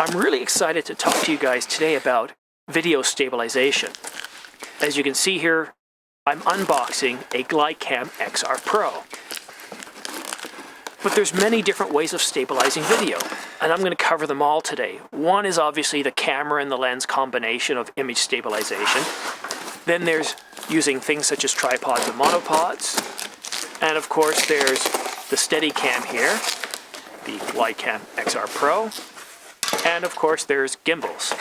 I'm really excited to talk to you guys today about video stabilization. As you can see here, I'm unboxing a GlideCam XR Pro. But there's many different ways of stabilizing video, and I'm going to cover them all today. One is obviously the camera and the lens combination of image stabilization. Then there's using things such as tripods and monopods. And of course there's the Steadicam here, the GlideCam XR Pro. And of course there's gimbals.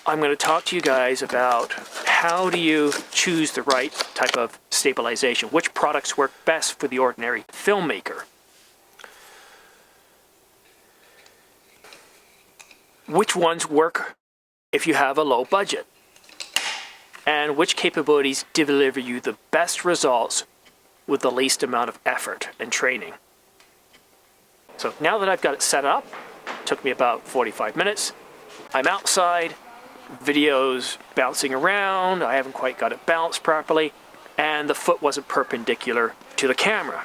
I'm going to talk to you guys about how do you choose the right type of stabilization, which products work best for the ordinary filmmaker, which ones work if you have a low budget, and which capabilities deliver you the best results with the least amount of effort and training. So now that I've got it set up, it took me about 45 minutes, I'm outside, video's bouncing around, I haven't quite got it balanced properly, and the foot wasn't perpendicular to the camera.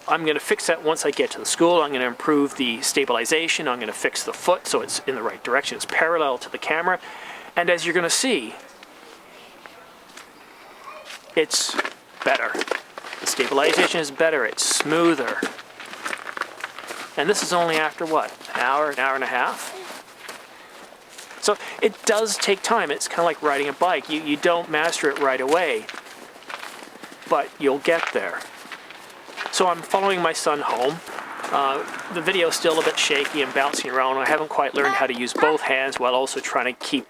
I'm going to fix that once I get to the school. I'm going to improve the stabilization, I'm going to fix the foot so it's in the right direction, it's parallel to the camera, and as you're going to see, it's better. The stabilization is better, it's smoother. And this is only after what? An hour and a half? So it does take time. It's kind of like riding a bike. You don't master it right away, but you'll get there. So I'm following my son home. The video is still a bit shaky and bouncing around. I haven't quite learned how to use both hands while also trying to keep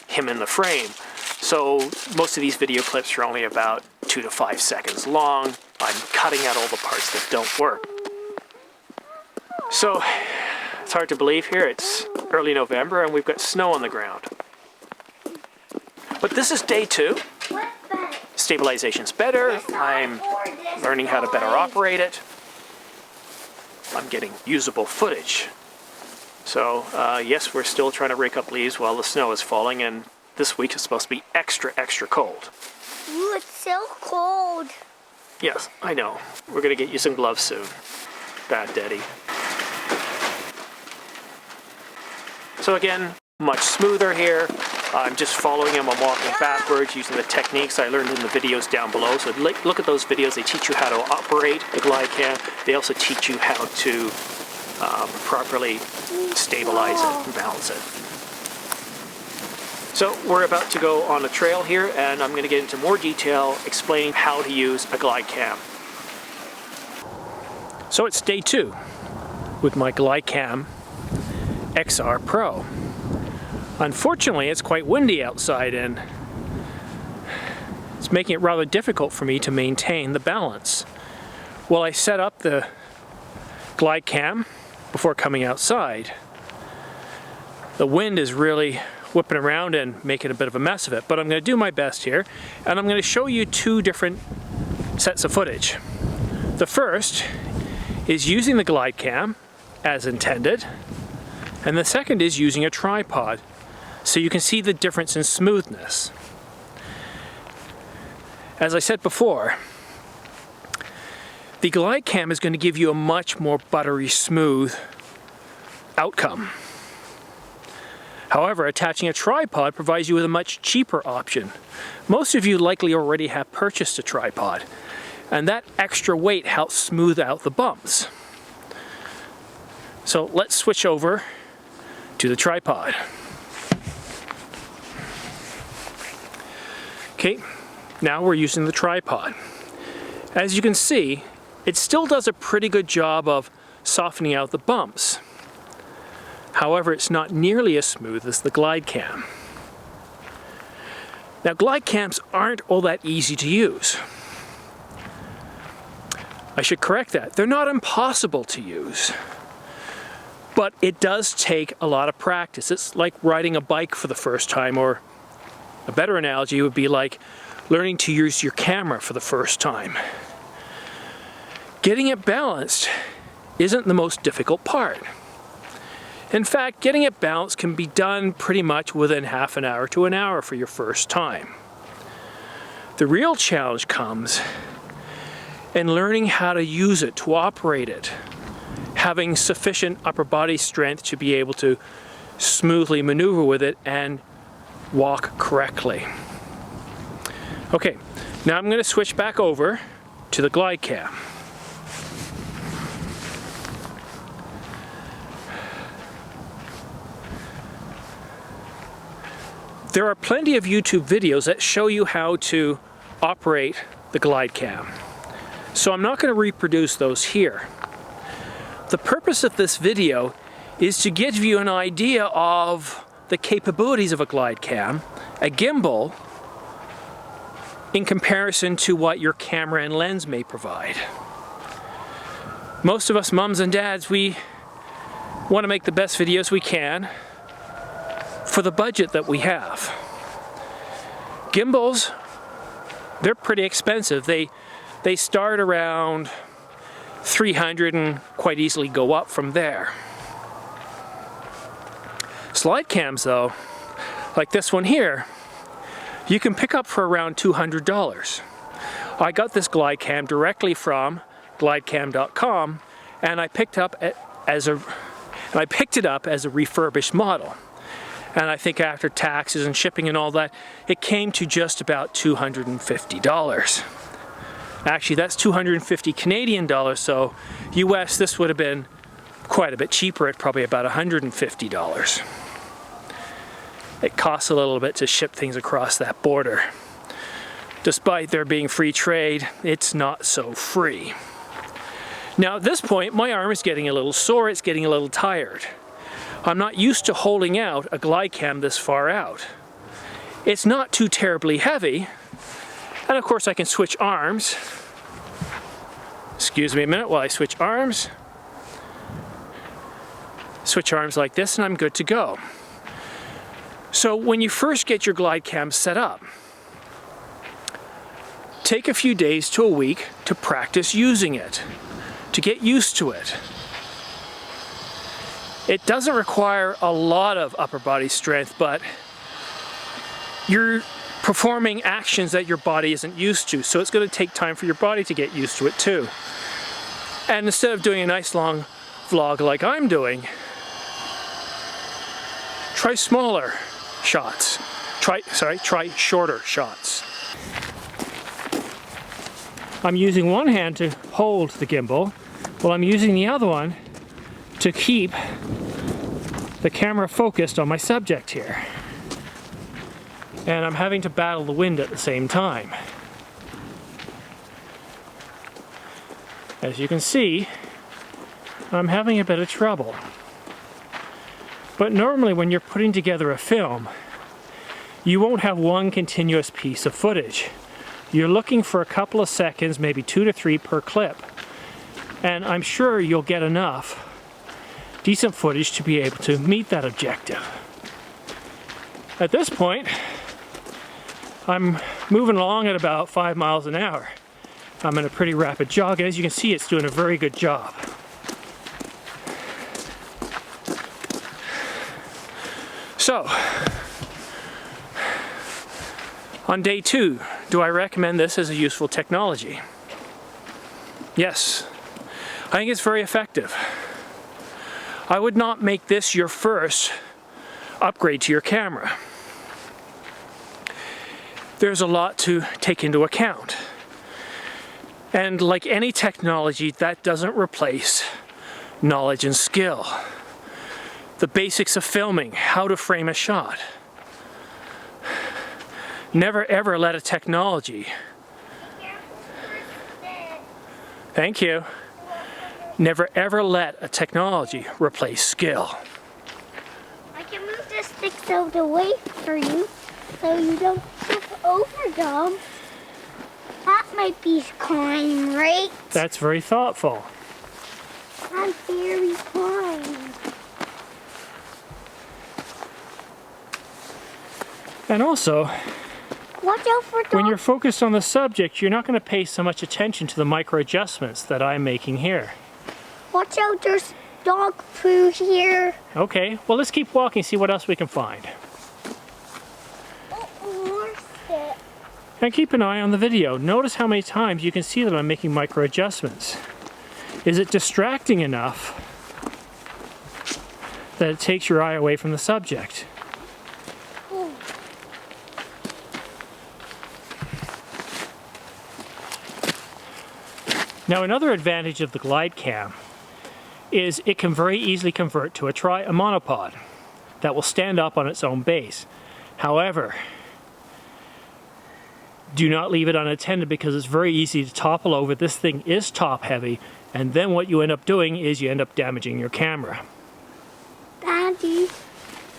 him in the frame. So most of these video clips are only about 2 to 5 seconds long. I'm cutting out all the parts that don't work. So it's hard to believe here, it's early November and we've got snow on the ground. But this is day 2. Stabilization's better, I'm learning how to better operate it. I'm getting usable footage. So yes, we're still trying to rake up leaves while the snow is falling, and this week is supposed to be extra cold. Ooh, it's so cold. Yes, I know. We're gonna get you some gloves soon. Bad Daddy. So again, much smoother here. I'm just following him, I'm walking backwards using the techniques I learned in the videos down below. So look at those videos, they teach you how to operate the GlideCam. They also teach you how to properly stabilize it and balance it. So we're about to go on a trail here, and I'm going to get into more detail explaining how to use a GlideCam. So it's day 2 with my GlideCam XR Pro. Unfortunately, it's quite windy outside and it's making it rather difficult for me to maintain the balance. While I set up the GlideCam before coming outside, the wind is really whipping around and making a bit of a mess of it, but I'm going to do my best here, and I'm going to show you 2 different sets of footage. The first is using the GlideCam as intended, and the second is using a tripod, so you can see the difference in smoothness. As I said before, the GlideCam is going to give you a much more buttery smooth outcome. However, attaching a tripod provides you with a much cheaper option. Most of you likely already have purchased a tripod, and that extra weight helps smooth out the bumps. So let's switch over to the tripod. Okay, now we're using the tripod. As you can see, it still does a pretty good job of softening out the bumps. However, it's not nearly as smooth as the GlideCam. Now, GlideCams aren't all that easy to use. I should correct that. They're not impossible to use. But it does take a lot of practice. It's like riding a bike for the first time, or a better analogy would be like learning to use your camera for the first time. Getting it balanced isn't the most difficult part. In fact, getting it balanced can be done pretty much within half an hour to an hour for your first time. The real challenge comes and learning how to use it, to operate it, having sufficient upper body strength to be able to smoothly maneuver with it and walk correctly. Okay, now I'm going to switch back over to the GlideCam. There are plenty of YouTube videos that show you how to operate the GlideCam, so I'm not going to reproduce those here. The purpose of this video is to give you an idea of the capabilities of a GlideCam, a gimbal, in comparison to what your camera and lens may provide. Most of us mums and dads, we want to make the best videos we can for the budget that we have. Gimbals, they're pretty expensive. They start around $300 and quite easily go up from there. Slide cams though, like this one here, you can pick up for around $200. I got this GlideCam directly from GlideCam.com, and I picked it up as a refurbished model. And I think after taxes and shipping and all that, it came to just about $250. Actually, that's 250 Canadian dollars, so US, this would have been quite a bit cheaper at probably about $150. It costs a little bit to ship things across that border. Despite there being free trade, it's not so free. Now at this point, my arm is getting a little sore, it's getting a little tired. I'm not used to holding out a GlideCam this far out. It's not too terribly heavy, and of course I can switch arms. Excuse me a minute while I switch arms. Switch arms like this and I'm good to go. So when you first get your GlideCam set up, take a few days to a week to practice using it, to get used to it. It doesn't require a lot of upper body strength, but you're performing actions that your body isn't used to, so it's going to take time for your body to get used to it too. And instead of doing a nice long vlog like I'm doing, try smaller shots. Try shorter shots. I'm using one hand to hold the gimbal, while I'm using the other one to keep the camera focused on my subject here. And I'm having to battle the wind at the same time. As you can see, I'm having a bit of trouble. But normally when you're putting together a film, you won't have one continuous piece of footage. You're looking for a couple of seconds, maybe 2 to 3 per clip. And I'm sure you'll get enough decent footage to be able to meet that objective. At this point, I'm moving along at about 5 miles an hour. I'm in a pretty rapid jog, and as you can see, it's doing a very good job. So, on day 2, do I recommend this as a useful technology? Yes, I think it's very effective. I would not make this your first upgrade to your camera. There's a lot to take into account. And like any technology, that doesn't replace knowledge and skill. The basics of filming, how to frame a shot. Never ever let a technology. Thank you. Never ever let a technology replace skill. I can move the sticks out of the way for you so you don't trip over them. That might be kind, right? That's very thoughtful. I'm very kind. And also, Watch out for dogs. when you're focused on the subject, you're not going to pay so much attention to the micro adjustments that I'm making here. Watch out, there's dog poo here. Okay, well let's keep walking, see what else we can find. Oh, more sticks. And keep an eye on the video. Notice how many times you can see that I'm making micro adjustments. Is it distracting enough that it takes your eye away from the subject? Now, another advantage of the GlideCam is it can very easily convert to a monopod that will stand up on its own base. However, do not leave it unattended because it's very easy to topple over. This thing is top heavy, and then what you end up doing is you end up damaging your camera. Daddy,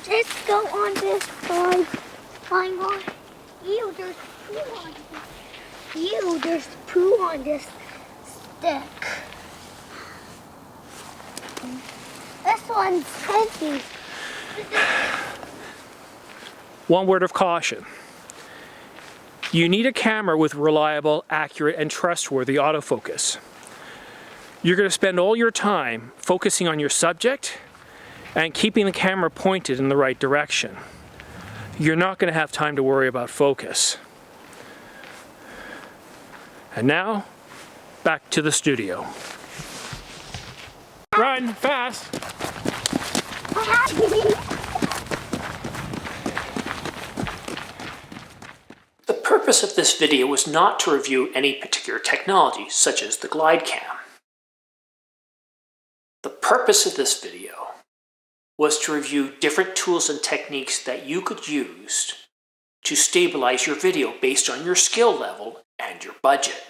just go on this side. I'm on. Ew, there's poo on this. Ew, there's poo on this stick. This one's heavy. One word of caution. You need a camera with reliable, accurate, and trustworthy autofocus. You're going to spend all your time focusing on your subject and keeping the camera pointed in the right direction. You're not going to have time to worry about focus. And now, back to the studio. Run, fast! The purpose of this video was not to review any particular technology, such as the GlideCam. The purpose of this video was to review different tools and techniques that you could use to stabilize your video based on your skill level and your budget.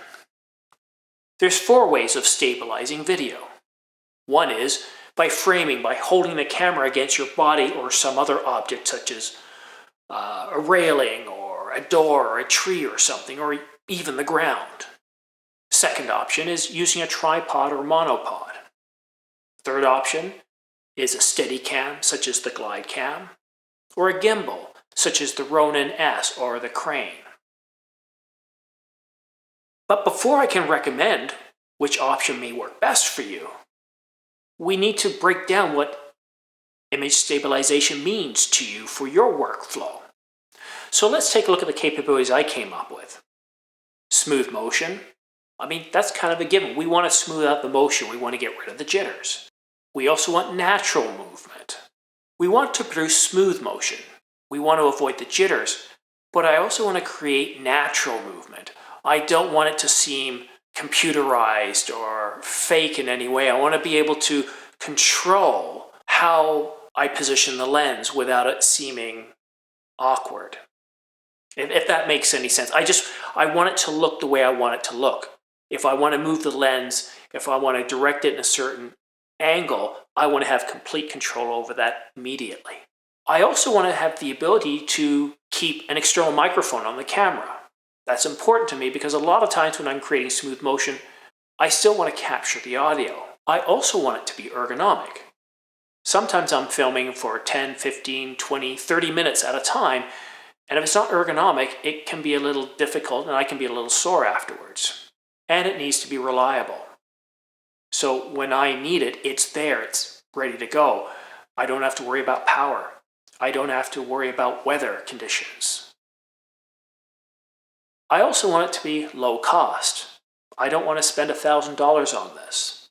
There's 4 ways of stabilizing video. One is by framing, by holding the camera against your body or some other object such as a railing or a door or a tree or something, or even the ground. Second option is using a tripod or monopod. Third option is a steady cam such as the GlideCam, or a gimbal such as the Ronin-s or the crane. But before I can recommend which option may work best for you, we need to break down what image stabilization means to you for your workflow. So let's take a look at the capabilities I came up with. Smooth motion. I mean, that's kind of a given. We want to smooth out the motion. We want to get rid of the jitters. We also want natural movement. We want to produce smooth motion. We want to avoid the jitters, but I also want to create natural movement. I don't want it to seem computerized or fake in any way. I want to be able to control how I position the lens without it seeming awkward. If that makes any sense. I want it to look the way I want it to look. If I want to move the lens, if I want to direct it in a certain angle, I want to have complete control over that immediately. I also want to have the ability to keep an external microphone on the camera. That's important to me because a lot of times when I'm creating smooth motion, I still want to capture the audio. I also want it to be ergonomic. Sometimes I'm filming for 10, 15, 20, 30 minutes at a time, and if it's not ergonomic, it can be a little difficult and I can be a little sore afterwards. And it needs to be reliable. So when I need it, it's there, it's ready to go. I don't have to worry about power. I don't have to worry about weather conditions. I also want it to be low cost. I don't want to spend $1,000 on this.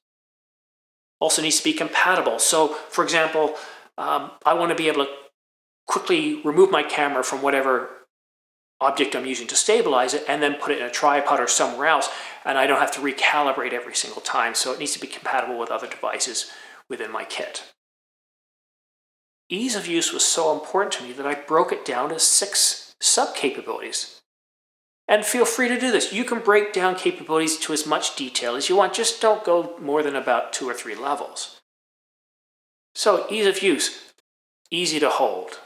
Also needs to be compatible. So, for example, I want to be able to quickly remove my camera from whatever object I'm using to stabilize it and then put it in a tripod or somewhere else, and I don't have to recalibrate every single time, so it needs to be compatible with other devices within my kit. Ease of use was so important to me that I broke it down to 6 sub-capabilities. And feel free to do this. You can break down capabilities to as much detail as you want, just don't go more than about 2 or 3 levels. So, ease of use, easy to hold.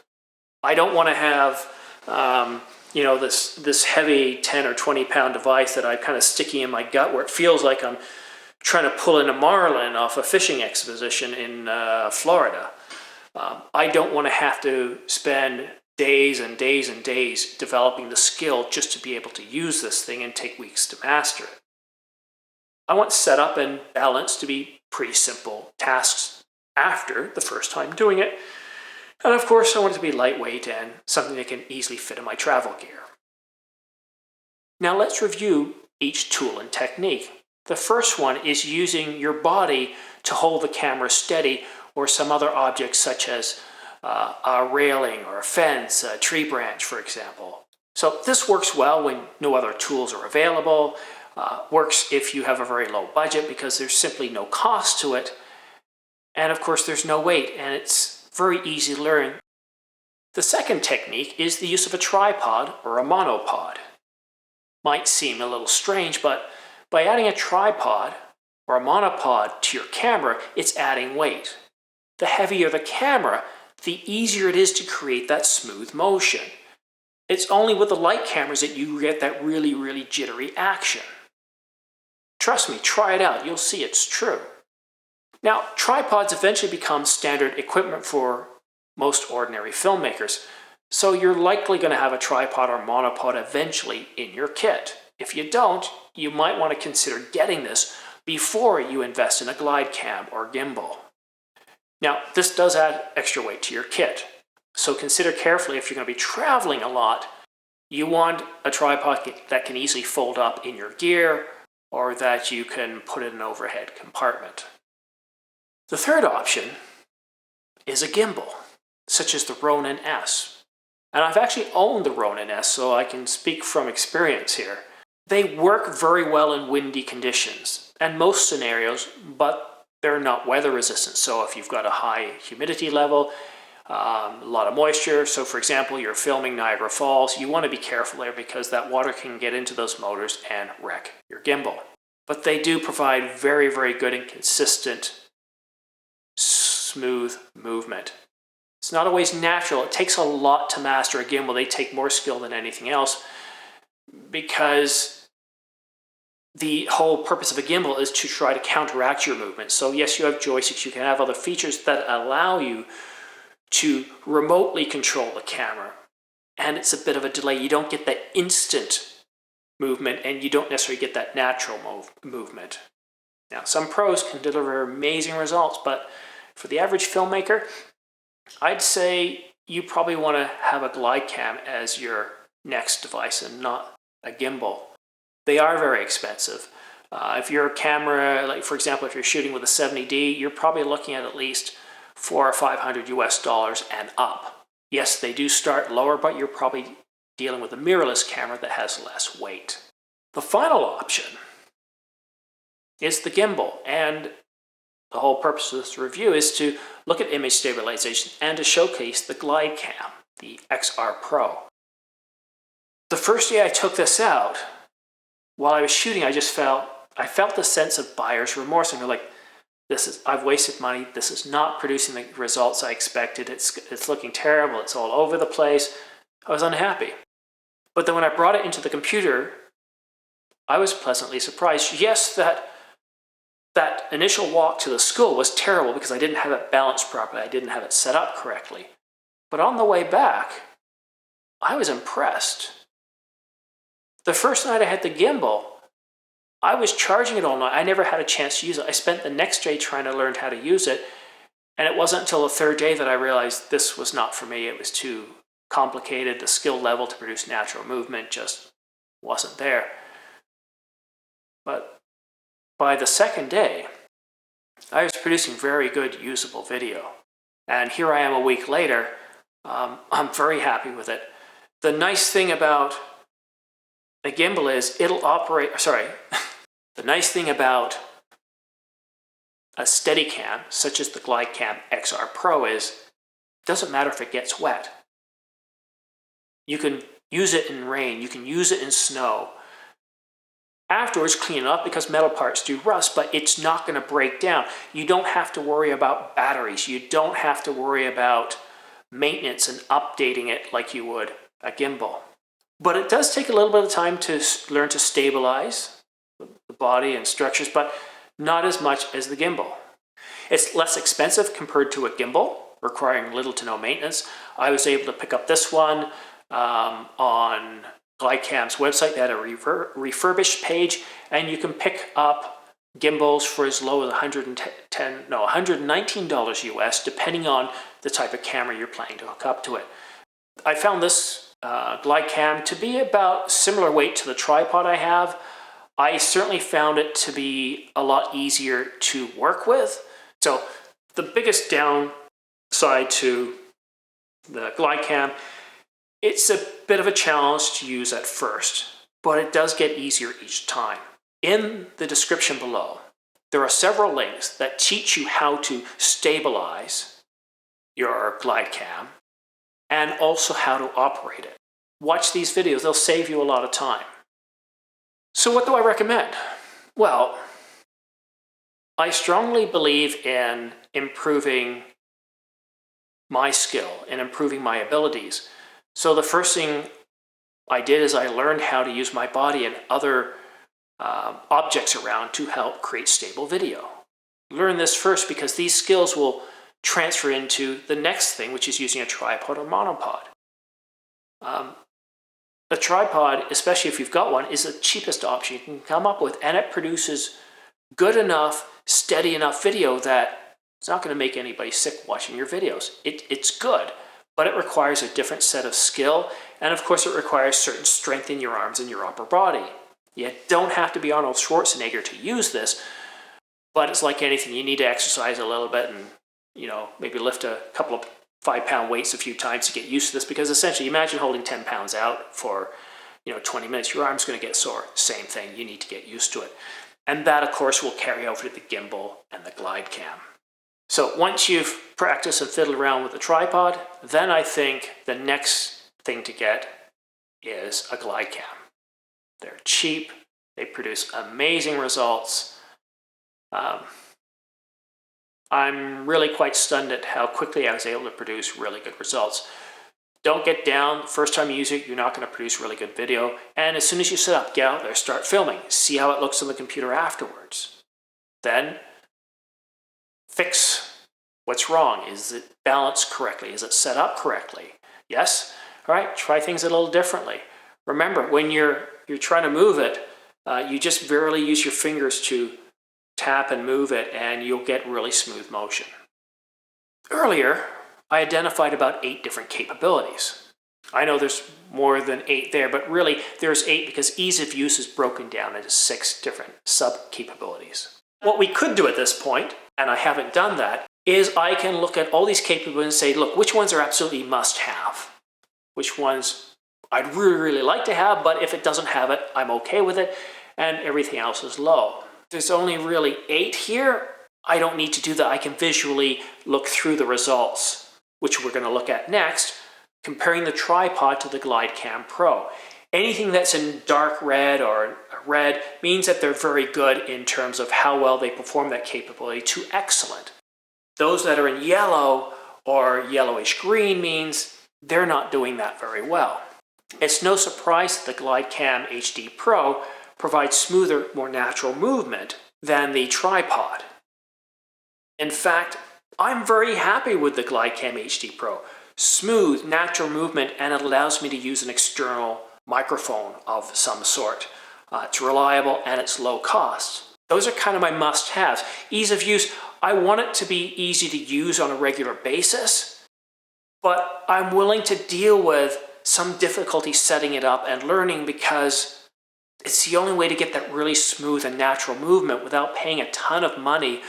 I don't want to have this heavy 10 or 20 pound device that I'm kind of sticky in my gut where it feels like I'm trying to pull in a marlin off a fishing expedition in Florida. I don't want to have to spend days and days and days developing the skill just to be able to use this thing and take weeks to master it. I want setup and balance to be pretty simple tasks after the first time doing it. And of course, I want it to be lightweight and something that can easily fit in my travel gear. Now let's review each tool and technique. The first one is using your body to hold the camera steady or some other object such as a railing or a fence, a tree branch, for example. So this works well when no other tools are available, works if you have a very low budget because there's simply no cost to it. And of course there's no weight and it's very easy to learn. The second technique is the use of a tripod or a monopod. Might seem a little strange, but by adding a tripod or a monopod to your camera, it's adding weight. The heavier the camera, the easier it is to create that smooth motion. It's only with the light cameras that you get that really, really jittery action. Trust me, try it out, you'll see it's true. Now, tripods eventually become standard equipment for most ordinary filmmakers, so you're likely going to have a tripod or monopod eventually in your kit. If you don't, you might want to consider getting this before you invest in a GlideCam or gimbal. Now, this does add extra weight to your kit, so consider carefully if you're going to be traveling a lot, you want a tripod that can easily fold up in your gear or that you can put in an overhead compartment. The third option is a gimbal, such as the Ronin-s. And I've actually owned the Ronin-s, so I can speak from experience here. They work very well in windy conditions and most scenarios, but they're not weather resistant. So if you've got a high humidity level, a lot of moisture, so for example, you're filming Niagara Falls, you want to be careful there because that water can get into those motors and wreck your gimbal. But they do provide very, very good and consistent, smooth movement. It's not always natural. It takes a lot to master a gimbal. They take more skill than anything else because the whole purpose of a gimbal is to try to counteract your movement. So yes, you have joysticks. You can have other features that allow you to remotely control the camera. And it's a bit of a delay. You don't get that instant movement and you don't necessarily get that natural movement. Now, some pros can deliver amazing results, but for the average filmmaker, I'd say you probably want to have a GlideCam as your next device and not a gimbal. They are very expensive. If your camera, like for example, if you're shooting with a 70D, you're probably looking at least $400 or $500 US and up. Yes, they do start lower, but you're probably dealing with a mirrorless camera that has less weight. The final option is the gimbal, and the whole purpose of this review is to look at image stabilization and to showcase the GlideCam, the XR Pro. The first day I took this out, while I was shooting, I felt the sense of buyer's remorse, and they're like, I've wasted money, this is not producing the results I expected, it's looking terrible, it's all over the place. I was unhappy. But then when I brought it into the computer, I was pleasantly surprised. Yes, that initial walk to the school was terrible because I didn't have it balanced properly, I didn't have it set up correctly. But on the way back, I was impressed. The first night I had the gimbal, I was charging it all night. I never had a chance to use it. I spent the next day trying to learn how to use it, and it wasn't until the third day that I realized this was not for me. It was too complicated. The skill level to produce natural movement just wasn't there. But by the second day, I was producing very good usable video. And here I am a week later. I'm very happy with it. The nice thing about a gimbal is it'll operate, the nice thing about a Steadicam, such as the GlideCam XR Pro, is it doesn't matter if it gets wet. You can use it in rain, you can use it in snow. Afterwards, clean it up because metal parts do rust, but it's not going to break down. You don't have to worry about batteries. You don't have to worry about maintenance and updating it like you would a gimbal. But it does take a little bit of time to learn to stabilize the body and structures, but not as much as the gimbal. It's less expensive compared to a gimbal, requiring little to no maintenance. I was able to pick up this one on GlideCam's website. They had a refurbished page, and you can pick up gimbals for as low as $119 US, depending on the type of camera you're planning to hook up to it. I found this GlideCam to be about similar weight to the tripod I have. I certainly found it to be a lot easier to work with. So the biggest downside to the GlideCam, it's a bit of a challenge to use at first, but it does get easier each time. In the description below, there are several links that teach you how to stabilize your GlideCam and also how to operate it. Watch these videos, they'll save you a lot of time. So what do I recommend? Well, I strongly believe in improving my skill and improving my abilities. So the first thing I did is I learned how to use my body and other objects around to help create stable video. Learn this first because these skills will transfer into the next thing, which is using a tripod or monopod. A tripod, especially if you've got one, is the cheapest option you can come up with, and it produces good enough, steady enough video that it's not going to make anybody sick watching your videos. It's good, but it requires a different set of skill, and of course it requires certain strength in your arms and your upper body. You don't have to be Arnold Schwarzenegger to use this, but it's like anything. You need to exercise a little bit and, maybe lift a couple of 5-pound weights a few times to get used to this, because essentially imagine holding 10 pounds out for 20 minutes. Your arm's going to get sore. Same thing. You need to get used to it. And that, of course, will carry over to the gimbal and the GlideCam. So once you've practiced and fiddled around with the tripod, then I think the next thing to get is a GlideCam. They're cheap. They produce amazing results. I'm really quite stunned at how quickly I was able to produce really good results. Don't get down. The first time you use it, you're not going to produce really good video. And as soon as you set up, get out there, start filming. See how it looks on the computer afterwards. Then fix what's wrong. Is it balanced correctly? Is it set up correctly? Yes? All right, try things a little differently. Remember, when you're trying to move it, you just barely use your fingers to tap and move it, and you'll get really smooth motion. Earlier, I identified about 8 different capabilities. I know there's more than 8 there, but really there's 8 because ease of use is broken down into 6 different sub-capabilities. What we could do at this point, and I haven't done that, is I can look at all these capabilities and say, look, which ones are absolutely must-have? Which ones I'd really, really like to have, but if it doesn't have it, I'm okay with it, and everything else is low. There's only really 8 here. I don't need to do that. I can visually look through the results, which we're going to look at next, comparing the tripod to the GlideCam Pro. Anything that's in dark red or red means that they're very good in terms of how well they perform that capability to excellent. Those that are in yellow or yellowish green means they're not doing that very well. It's no surprise that the GlideCam HD Pro provides smoother, more natural movement than the tripod. In fact, I'm very happy with the GlideCam HD Pro. Smooth, natural movement, and it allows me to use an external microphone of some sort. It's reliable and it's low cost. Those are kind of my must-haves. Ease of use, I want it to be easy to use on a regular basis, but I'm willing to deal with some difficulty setting it up and learning because it's the only way to get that really smooth and natural movement without paying a ton of money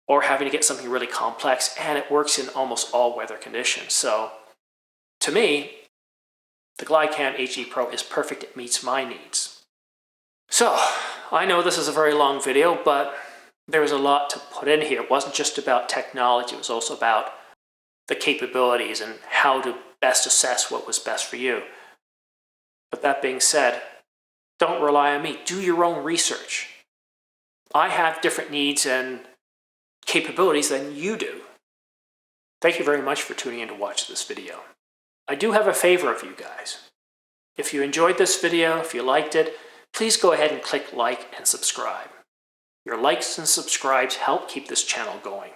or having to get something really complex, and it works in almost all weather conditions. So, to me, the GlideCam HD Pro is perfect. It meets my needs. So, I know this is a very long video, but there was a lot to put in here. It wasn't just about technology, it was also about the capabilities and how to best assess what was best for you. But that being said, don't rely on me. Do your own research. I have different needs and capabilities than you do. Thank you very much for tuning in to watch this video. I do have a favor of you guys. If you enjoyed this video, if you liked it, please go ahead and click like and subscribe. Your likes and subscribes help keep this channel going.